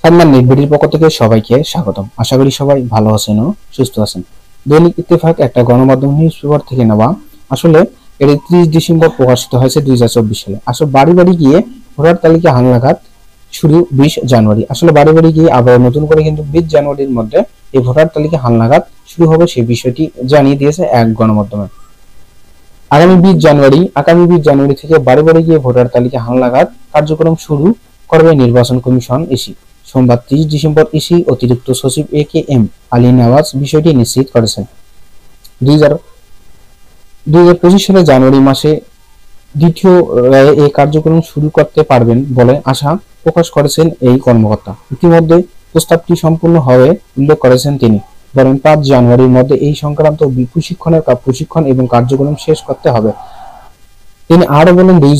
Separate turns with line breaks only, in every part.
আপনার নির্বিড়ির পক্ষ থেকে সবাইকে স্বাগতম। আশা করি সবাই ভালো আছেন ও সুস্থ আছেন। দৈনিক ইত্তেফাক একটা গণমাধ্যম নিউজ পেপার থেকে নেওয়া। আসলে এর 30 ডিসেম্বর প্রকাশিত হয়েছে 2024 সালে। আসলে বাড়ি বাড়ি গিয়ে ভোটার তালিকা হালনাগাদ শুরু 20 জানুয়ারি। আসলে বাড়ি বাড়ি গিয়ে আবার নতুন করে কিন্তু 20 জানুয়ারির মধ্যে এই ভোটার তালিকা হালনাগাদ শুরু হবে, সেই বিষয়টি জানিয়ে দিয়েছে এক গণমাধ্যমে। আগামী 20 জানুয়ারি থেকে বাড়ি বাড়ি গিয়ে ভোটার তালিকা হালনাগাদ কার্যক্রম শুরু করবে নির্বাচন কমিশন ইসি। সোমবার 30 ডিসেম্বর ইসি অতিরিক্ত সচিব এ.কে.এম. আলী নওয়াজ বিষয়টি নিশ্চিত করেছেন। 2025 সালের জানুয়ারি মাসে দ্বিতীয় রায়ে এই কার্যক্রম শুরু করতে পারবেন বলে আশা প্রকাশ করেছেন এই কর্মকর্তা। ইতিমধ্যে প্রস্তাবটি সম্পূর্ণ হবে উল্লেখ করেছেন তিনি। বলেন 5 জানুয়ারির মধ্যে এই সংক্রান্ত প্রশিক্ষণ এবং কার্যক্রম শেষ করতে হবে। তিনি আরো বলেন 2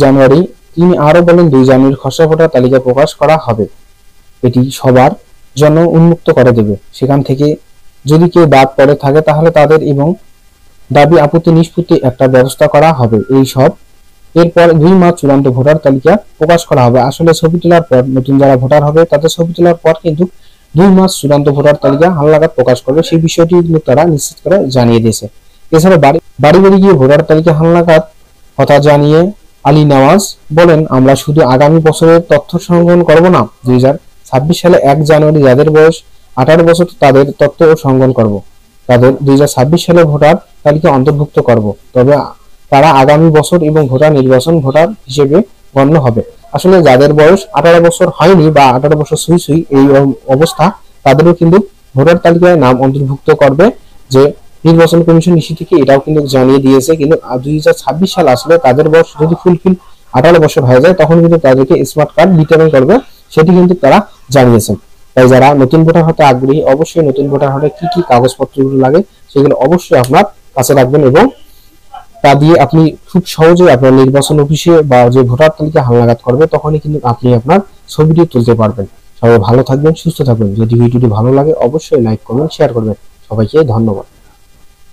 জানুয়ারি খসড়া ভোটার তালিকা প্রকাশ করা হবে। এটি সবার জন্য উন্মুক্ত করে দেবে। সেখান থেকে যদি কেউ বাদ পড়ে থাকে তাহলে তাদের এবং দাবি আপত্তি নিষ্পত্তি একটা ব্যবস্থা করা হবে। এরপর 2 মার্চ চূড়ান্ত ভোটার তালিকা প্রকাশ করা হবে। আসলে ছবি তোলার পর নতুন যারা ভোটার হবে তাদের ছবি তোলার পর কিন্তু 2 মার্চ চূড়ান্ত ভোটার তালিকা হালনাগাদ প্রকাশ করবে, সেই বিষয়টি কিন্তু তারা নিশ্চিত করে জানিয়ে দিয়েছে। এছাড়া বাড়ি বাড়ি গিয়ে ভোটার তালিকা হালনাগাদ কথা জানিয়ে আলী নওয়াজ বলেন, আমরা শুধু আগামী বছরের তথ্য সংগ্রহ করব না, 2026 সালে 1 জানুয়ারি যাদের বয়স 18 বছর তাদের তথ্য সংগ্রহ করব, তাদের 2026 সালে ভোটার তালিকা অন্তর্ভুক্ত করব। তবে তারা আগামী বছর এবং ভোটার হিসেবে গণ্য হবে। আসলে যাদের বয়স 18 বছর হয়নি বা 18 বছর সুই এই অবস্থা, তাদেরও কিন্তু ভোটার তালিকায় নাম অন্তর্ভুক্ত করবে। যে নির্বাচন কমিশন ইসি থেকে এটাও কিন্তু জানিয়ে দিয়েছে। কিন্তু 2026 সাল আসলে তাদের বয়স যদি ফুলফিল 18 বছর হয়ে যায় তখন কিন্তু তাদেরকে স্মার্ট কার্ড বিতরণ করবে, সেটি কিন্তু তারা জানিয়েছেন। তাই যারা নতুন ভোটার হতে আগ্রহী অবশ্যই নতুন ভোটার হতে কি কি কাগজপত্রগুলো লাগে সেগুলো অবশ্যই আপনার কাছে রাখবেন এবং তা দিয়ে আপনি খুব সহজেই আপনার নির্বাচন অফিসে বা যে ভোটার তালিকা হালনাগাদ করবে তখনই কিন্তু আপনি আপনার ছবিটি তুলতে পারবেন। সবাই ভালো থাকবেন, সুস্থ থাকবেন। যদি ভিডিওটি ভালো লাগে অবশ্যই লাইক করবেন, শেয়ার করবেন। সবাইকে ধন্যবাদ।